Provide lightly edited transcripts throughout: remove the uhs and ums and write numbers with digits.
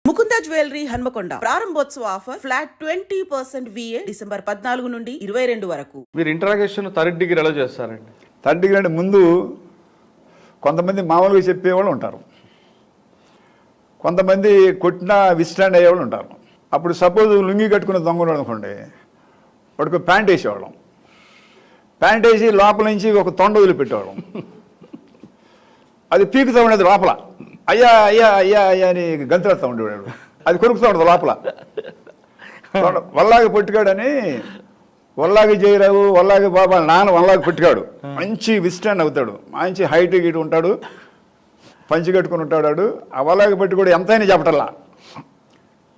Mukunda jewellery Hanamkonda ప్రారంభోత్సవ offer flat 20% VA December 14 నుండి 22 వరకు. మీరు ఇంటరాగేషన్ థర్డ్ డిగ్రీ ఎలా చేస్తారండి? థర్డ్ డిగ్రీ అంటే ముందు కొంతమంది మామూలుగా చెప్పేవాళ్ళు ఉంటారు, కొంతమంది కొట్టినా విస్టాండ్ అయ్యేవాళ్ళు ఉంటారు. అప్పుడు సపోజ్ లుంగి కట్టుకున్న దొంగలు అనుకోండి, వాడికి ప్యాంట్ వేసేవాళ్ళం. ప్యాంట్ వేసి లోపల నుంచి ఒక తొండ వదిలిపెట్టేవాళ్ళం. అది పీకుతూ ఉండేది లోపల, అయ్యా అయ్యా అయ్యా అయ్యా అని గంతులేస్తూ ఉండేవాడు. అది కొరుకుతూ ఉండదు లోపల. వల్లాగి పొట్టుకాడని, వల్లాగి జయరావు వల్లాగి బాబా నాన్న వల్లాగి పొట్టుకాడు, మంచి విస్టాండ్ అవుతాడు, మంచి హైట్ గిట్ ఉంటాడు, పంచి కట్టుకుని ఉంటాడు. ఆ వల్లాగి పట్టి కూడా ఎంతైనా చెప్పటల్లా,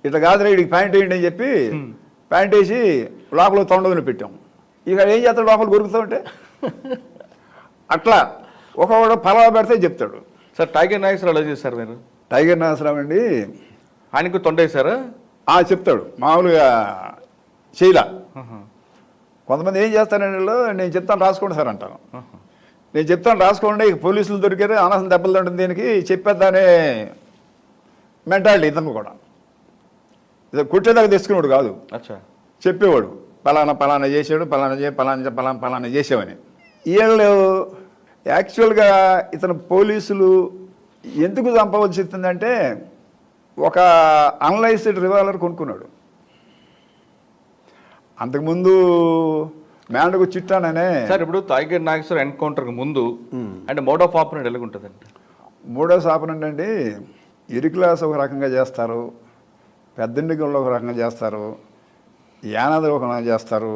ఇట్లా కాదురా వీడికి ప్యాంట్ వేయండి అని చెప్పి ప్యాంట్ వేసి లోపల తొండని పెట్టాం. ఇక ఏం చేస్తాడు, లోపల కొరుకుతూ ఉంటే అట్లా ఒకడు పలావ పెడితే చెప్తాడు. సార్ టైగర్ నాగేశ్వరరావు ఎలా చేశారు మీరు? టైగర్ నాగేశ్వరరావు అండి, ఆయనకు తొండేశారా? చెప్తాడు మామూలుగా చేయలా. కొంతమంది ఏం చేస్తారండి, నేను చెప్తాను రాసుకోండి సార్ అంటాను. నేను చెప్తాను రాసుకోండి, ఇక పోలీసులు దొరికారు అనవసరం దెబ్బలు ఉంటుంది దీనికి చెప్పేద్దానే మెంటాలిటీ. ఇతను కూడా ఇది కుట్టేదాకా తెచ్చుకునేవాడు కాదు, చెప్పేవాడు పలానా పలానా చేసాడు, పలానా చేసావని. వీళ్ళు యాక్చువల్గా ఇతను పోలీసులు ఎందుకు చంపవలసి వస్తుందంటే ఒక అన్లైస్డ్ రివాల్వర్ కొనుక్కున్నాడు. అంతకుముందు మేనకు చిట్టాననే. సార్ ఇప్పుడు టైగర్ నాగేశ్వర ఎన్కౌంటర్కి ముందు అంటే మోడ్ ఆఫ్ ఆపరెంట్ ఎలా ఉంటుందండి? మోడస్ ఆపరెంట్ అండి, ఇరుక్లాస్ ఒక రకంగా చేస్తారు, పెద్దండిగల్లో ఒక రకంగా చేస్తారు, యానాది ఒక రకంగా చేస్తారు,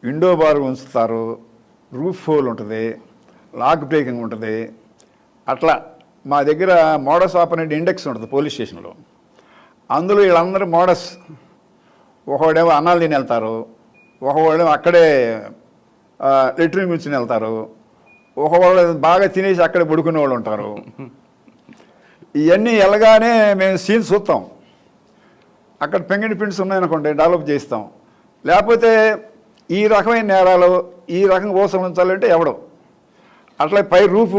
విండో బార్ ఉంచుతారు, రూఫ్ హోల్ ఉంటుంది, లాక్ బ్రేకింగ్ ఉంటుంది. అట్లా మా దగ్గర మోడస్ ఆపరెంట్ ఇండెక్స్ ఉంటుంది పోలీస్ స్టేషన్లో. అందులో వీళ్ళందరూ మోడస్, ఒకడేమో అన్నాలు తిని వెళ్తారు, ఒకవాడేమో అక్కడే లెట్రిన్ కూర్చుని వెళ్తారు, ఒకవాడు బాగా తినేసి అక్కడే పడుకునే వాళ్ళు ఉంటారు. ఇవన్నీ వెళ్ళగానే మేము సీన్ చూస్తాం. అక్కడ పెంగిడి ప్రింట్స్ ఉన్నాయనుకోండి డెవలప్ చేస్తాం. లేకపోతే ఈ రకమైన నేరాలు ఈ రకంగా ఓసం ఉంచాలంటే ఎవడో, అట్లా పై రూఫ్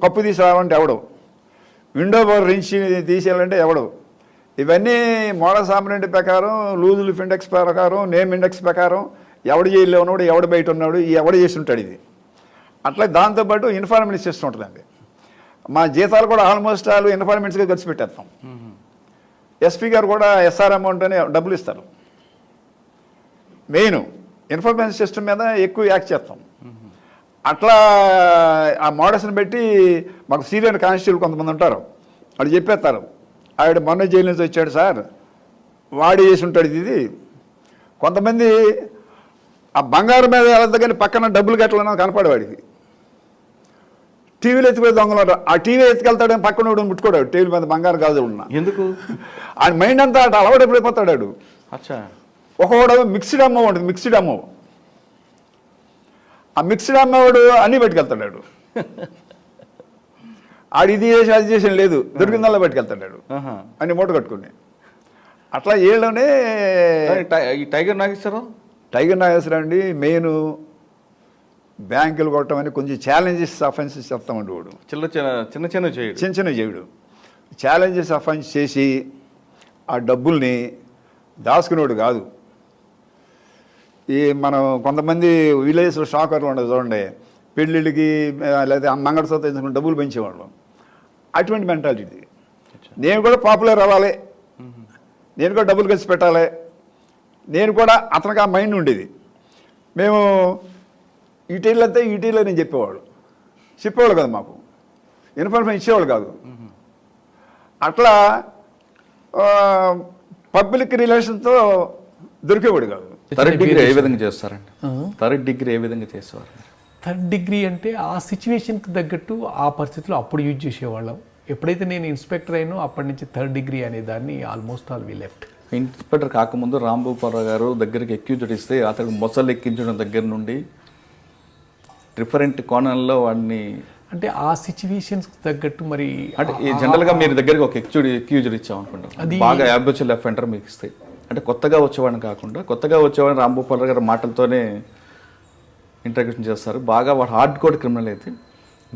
కప్పు తీసేయాలంటే ఎవడో, విండో బోర్ రించి తీసేయాలంటే ఎవడో. ఇవన్నీ మోడస్ ఆపరెంట్ ప్రకారం, లూజ్ లిఫ్ ఇండెక్స్ ప్రకారం, నేమ్ ఇండెక్స్ ప్రకారం ఎవడు జైల్లో ఉన్నాడు, ఎవడు బయట ఉన్నాడు, ఎవడు చేసి ఉంటాడు ఇది. అట్లా దాంతోపాటు ఇన్ఫార్మెంట్స్ సిస్టమ్ ఉంటుందండి. మా జీతాలు కూడా ఆల్మోస్ట్ వాళ్ళు ఇన్ఫార్మెంట్స్గా ఖర్చు పెట్టేస్తాం. ఎస్పీ గారు కూడా ఎస్ఆర్ అమౌంట్ అని డబ్బులు ఇస్తారు. మెయిన్ ఇన్ఫర్మేషన్ సిస్టమ్ మీద ఎక్కువ యాక్ట్ చేస్తాం. అట్లా ఆ మోడల్స్ని బట్టి మాకు సీనియర్ కానిస్టేబుల్ కొంతమంది ఉంటారు, వాళ్ళు చెప్పేస్తారు, ఆవిడ మొన్న జైలు నుంచి వచ్చాడు సార్, వాడు చేసి ఉంటాడు ఇది. కొంతమంది ఆ బంగారం మీద వెళ్తా పక్కన డబ్బులు కట్టాలన్నా కనపడేవాడికి. టీవీలో ఎత్తుకునే దొంగలు, ఆ టీవీ ఎత్తుకెళ్తాడని పక్కన ముట్టుకోడాడు, టీవీ మీద బంగారు గాజులు ఉన్నా. ఎందుకు? ఆయన మైండ్ అంతా అటు అలవాటు ఎప్పుడైపోతాడు. ఒకవాడు మిక్స్డ్ అమ్మ ఉంటుంది, మిక్స్డ్ అమ్మ. ఆ మిక్స్డ్ అమ్మవాడు అన్నీ పట్టుకెళ్తాడు. ఆడు ఇది చేసి అది చేసిన లేదు, దొరికిందల్లా పట్టుకెళ్తాడు అని మూట కట్టుకుని. అట్లా ఏళ్ళనే టైగర్ నాగేశ్వరరావు అండి మెయిన్ బ్యాంకులు కొట్టడం అని కొంచెం ఛాలెంజెస్ అఫెన్సెస్ చెప్తామండి. వాడు చిన్న చేయడు, ఛాలెంజెస్ అఫెన్స్ చేసి ఆ డబ్బుల్ని దాచుకునేవాడు కాదు. ఈ మనం కొంతమంది విలేజ్లో షాకర్లు ఉండదు చూడండి, పెళ్ళిళ్ళకి లేదా మంగళసూత్రం తెచ్చుకుని డబ్బులు పెంచేవాళ్ళు. అటువంటి మెంటాలిటీ. నేను కూడా పాపులర్ అవ్వాలి, నేను కూడా డబ్బులు ఖర్చు పెట్టాలి, నేను కూడా అతనికి ఆ మైండ్ ఉండేది. మేము ఈటీలు అంతే ఈటీలో నేను చెప్పేవాళ్ళు కదా, మాకు ఇన్ఫర్మేషన్ ఇచ్చేవాళ్ళు కాదు. అట్లా పబ్లిక్ రిలేషన్తో దొరికేవాడు కాదు. థర్డ్ డిగ్రీ ఏ విధంగా చేస్తారండి? థర్డ్ డిగ్రీ ఏ విధంగా చేసేవారు? థర్డ్ డిగ్రీ అంటే ఆ సిచ్యువేషన్కి తగ్గట్టు ఆ పరిస్థితిలో అప్పుడు యూజ్ చేసేవాళ్ళం. ఎప్పుడైతే నేను ఇన్స్పెక్టర్ అయినో అప్పటి నుంచి థర్డ్ డిగ్రీ అనే దాన్ని almost all we left. Inspector కాకముందు రాంభూపాలరావు గారు దగ్గరికి ఎక్యూజ్డ్ ఇస్తే అతను మొసలు ఎక్కించడం దగ్గర నుండి డిఫరెంట్ కోణంలో వాడిని, అంటే ఆ సిచ్యువేషన్స్కి తగ్గట్టు మరి అంటే జనరల్గా మీరు దగ్గరికి ఒక ఎక్యూజ్డ్ ఇచ్చాం అనుకుంటాం, బాగా హ్యాబిచువల్ అఫెండర్ మీకు ఇస్తాయి. అంటే కొత్తగా వచ్చేవాడిని కాకుండా, కొత్తగా వచ్చేవాడిని రాంభూపాలరావు గారి మాటలతోనే ఇంట్రడ్యూషన్ చేస్తారు. బాగా వాడు హార్డ్ కోడ్ క్రిమినల్ అయితే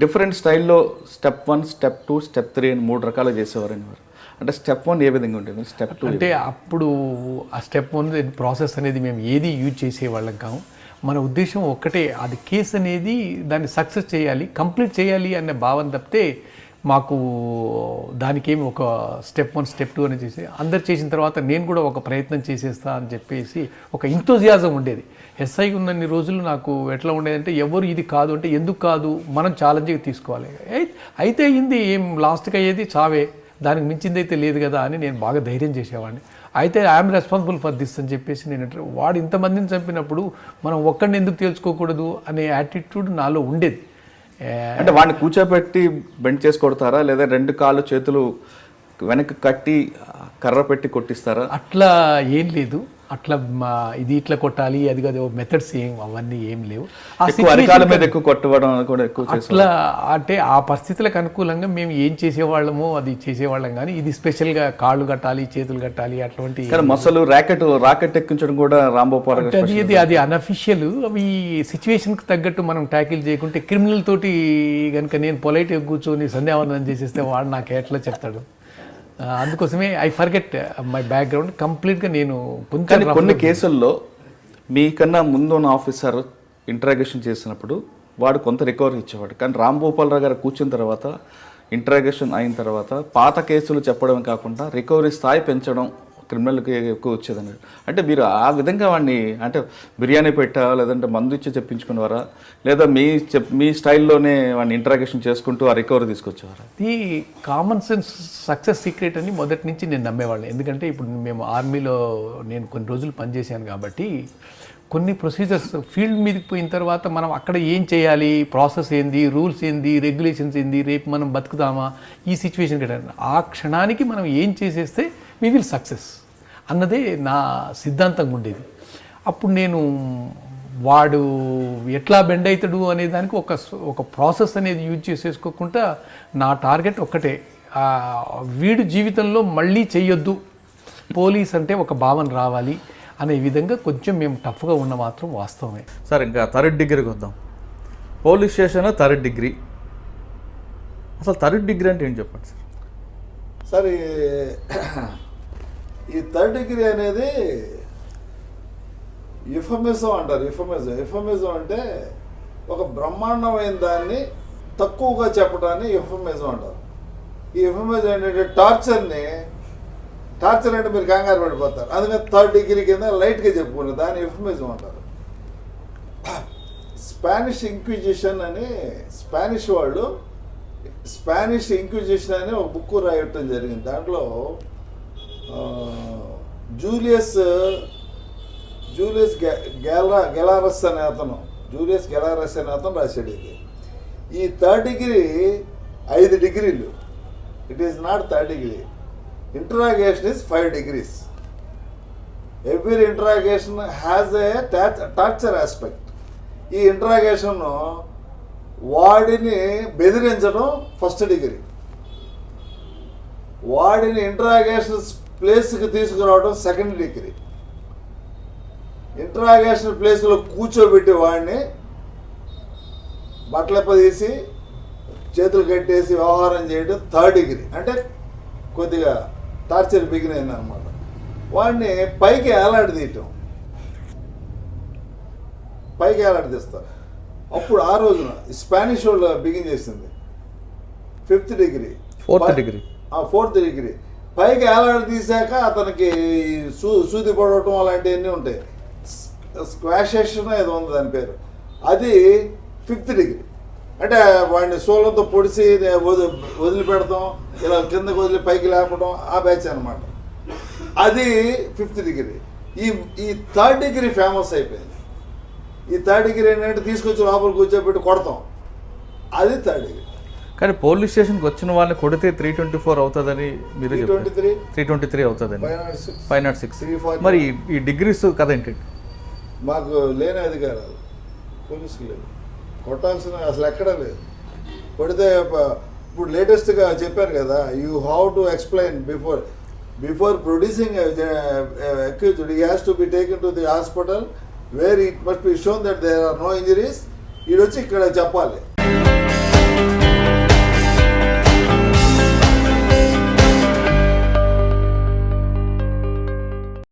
డిఫరెంట్ స్టైల్లో స్టెప్ 1, స్టెప్ 2, స్టెప్ 3 అని 3 రకాలు చేసేవారని వారు. అంటే స్టెప్ 1 ఏ విధంగా ఉంటుంది, స్టెప్ 2 అంటే అప్పుడు ఆ స్టెప్ 1 ప్రాసెస్ అనేది మేము ఏది యూజ్ చేసేవాళ్ళం కాము. మన ఉద్దేశం ఒక్కటే, అది కేసు అనేది దాన్ని సక్సెస్ చేయాలి, కంప్లీట్ చేయాలి అనే భావన తప్పితే మాకు దానికేమి ఒక స్టెప్ 1, స్టెప్ 2 అని చేసి అందరు చేసిన తర్వాత నేను కూడా ఒక ప్రయత్నం చేసేస్తా అని చెప్పేసి ఒక ఇంతోజియాజం ఉండేది. ఎస్ఐ ఉన్నన్ని రోజులు నాకు ఎట్లా ఉండేదంటే ఎవరు ఇది కాదు అంటే ఎందుకు కాదు, మనం ఛాలెంజ్గా తీసుకోవాలి, అయితే అయింది, ఏం లాస్ట్కి అయ్యేది చావే, దానికి మించింది అయితే లేదు కదా అని నేను బాగా ధైర్యం చేసేవాడిని. అయితే ఐఎమ్ రెస్పాన్సిబుల్ ఫర్ దిస్ అని చెప్పేసి నేను వాడు ఇంతమందిని చంపినప్పుడు మనం ఒక్కడిని ఎందుకు తేల్చుకోకూడదు అనే యాటిట్యూడ్ నాలో ఉండేది. అంటే వాడిని కూర్చోబెట్టి బెండ్ చేసి కొడతారా, లేదా 2 కాళ్ళు చేతులు వెనక్కి కట్టి కర్ర పెట్టి కొట్టిస్తారా? అట్లా ఏం లేదు, అట్లా ఇది ఇట్లా కొట్టాలి అది కాదు మెథడ్స్ అవన్నీ ఏం లేవు. అరికాల మీద ఎక్కువ కొట్టడం కూడా ఎక్కువ అట్లా అంటే ఆ పరిస్థితులకు అనుకూలంగా మేము ఏం చేసేవాళ్ళమో అది చేసేవాళ్ళం, కానీ ఇది స్పెషల్గా కాళ్ళు కట్టాలి చేతులు కట్టాలి అటువంటి మసలు రాకెట్ ఎక్కించడం కూడా రాంభూపాల్ అది అన్అఫిషియల్. అవి సిచ్యువేషన్కి తగ్గట్టు మనం ట్యాకిల్ చేయకుంటే క్రిమినల్ తోటి కనుక నేను పొలైట్గా కూర్చొని సంధ్యావందనం చేసేస్తే వాడు నాకు ఎట్లా చెప్తాడు. అందుకోసమే ఐ ఫర్గెట్ మై బ్యాక్గ్రౌండ్ కంప్లీట్గా. నేను కొన్ని కేసుల్లో మీకన్నా ముందు ఉన్న ఆఫీసర్ ఇంటరాగేషన్ చేసినప్పుడు వాడు కొంత రికవరీ ఇచ్చేవాడు, కానీ రాంభూపాలరావు గారు కూర్చున్న తర్వాత ఇంటరాగేషన్ అయిన తర్వాత పాత కేసులు చెప్పడం కాకుండా రికవరీ స్థాయి పెంచడం క్రిమినల్కి ఎక్కువ వచ్చేదని. అంటే మీరు ఆ విధంగా వాడిని అంటే బిర్యానీ పెట్టా, లేదంటే మందు ఇచ్చి చెప్పించుకునేవారా, లేదా మీ స్టైల్లోనే వాడిని ఇంటరాగేషన్ చేసుకుంటూ ఆ రికవరీ తీసుకొచ్చేవారా? ఈ కామన్ సెన్స్ సక్సెస్ సీక్రెట్ అని మొదటి నుంచి నేను నమ్మేవాళ్ళం. ఎందుకంటే ఇప్పుడు మేము ఆర్మీలో నేను కొన్ని రోజులు పనిచేశాను కాబట్టి కొన్ని ప్రొసీజర్స్ ఫీల్డ్ మీదకి పోయిన తర్వాత మనం అక్కడ ఏం చేయాలి, ప్రాసెస్ ఏంది, రూల్స్ ఏంది, రెగ్యులేషన్స్ ఏంది, రేపు మనం బతుకుతామా ఈ సిచ్యువేషన్ కట్టాలి, ఆ క్షణానికి మనం ఏం చేసేస్తే వి విల్ సక్సెస్ అన్నదే నా సిద్ధాంతంగా ఉండేది. అప్పుడు నేను వాడు ఎట్లా బెండ్ అవుతాడు అనే దానికి ఒక ప్రాసెస్ అనేది యూజ్ చేసేసుకోకుండా నా టార్గెట్ ఒక్కటే, వీడు జీవితంలో మళ్ళీ చెయ్యొద్దు, పోలీస్ అంటే ఒక భావన రావాలి అనే విధంగా కొంచెం మేము టఫ్గా ఉన్న మాత్రం వాస్తవమే. సార్ ఇంకా 3rd డిగ్రీకి వద్దాం. పోలీస్ స్టేషన్ 3rd డిగ్రీ, అసలు 3rd డిగ్రీ అంటే ఏం చెప్పండి సార్? సార్ ఈ 3rd డిగ్రీ అనేది యుఫమిజం అంటారు. యుఫమిజం అంటే ఒక బ్రహ్మాండమైన దాన్ని తక్కువగా చెప్పడాన్ని యుఫమిజం అంటారు. ఈ యుఫమిజం ఏంటంటే టార్చర్ అంటే మీరు కంగారు పడిపోతారు, అందుకని 3rd డిగ్రీ కింద లైట్గా చెప్పుకున్నారు, దాన్ని యుఫమిజం అంటారు. స్పానిష్ ఇంక్విజిషన్ అని స్పానిష్ వాళ్ళు స్పానిష్ ఇంక్విజిషన్ అని ఒక బుక్ రాయటం జరిగింది. దాంట్లో జూలియస్ గెలారస్ అనే అతను రాశాడు ఇది. ఈ 3rd డిగ్రీ 5 డిగ్రీలు. It is not 3rd degree. Interrogation is 5 degrees. Every interrogation has a torture aspect. ఈ ఇంటరాగేషన్ వాడిని బెదిరించడం 1st డిగ్రీ, వాడిని ఇంటరాగేషన్ ప్లేస్కి తీసుకురావడం 2nd డిగ్రీ, ఇంటరాగేషన్ ప్లేస్లో కూర్చోబెట్టి వాడిని బట్టలెప్పదీసి చేతులు కట్టేసి వ్యవహారం చేయడం 3rd డిగ్రీ. అంటే కొద్దిగా టార్చర్ బిగిన్ అయిందనమాట. వాడిని పైకి ఏలాడదీస్తారు. అప్పుడు ఆ రోజున స్పానిష్ వాళ్ళు బిగిన్ చేసింది 5th డిగ్రీ, 4th డిగ్రీ. పైకి ఏలాడదీశాక అతనికి సూది పడవటం అలాంటివన్నీ ఉంటాయి, స్క్వాషేషన్ ఏదో ఉంది దాని పేరు, అది 5th డిగ్రీ. అంటే వాడిని సోలంతో పొడిచి వదిలిపెడతాం, ఇలా కిందకి వదిలి పైకి లేపడం, ఆ బ్యాచ్ అనమాట. అది 5th డిగ్రీ. ఈ 3rd డిగ్రీ ఫేమస్ అయిపోయింది. ఈ 3rd డిగ్రీ ఏంటంటే తీసుకొచ్చి లోపల కూర్చోబెట్టి కొడతాం, అది 3rd డిగ్రీ. కానీ పోలీస్ స్టేషన్కి వచ్చిన వాళ్ళని కొడితే 324 అవుతుందని మీరు 323 అవుతుందని 506. మరి ఈ డిగ్రీస్ కదా ఏంటంటే మాకు లేని అధికారాలు పోలీసులు లేదు, కొట్టాల్సిన అసలు ఎక్కడా లేదు. కొడితే ఇప్పుడు లేటెస్ట్గా చెప్పారు కదా, you have to explain before producing accused, he has to be taken to the hospital where it must be shown that there are no injuries. ఈడొచ్చి ఇక్కడ చెప్పాలి.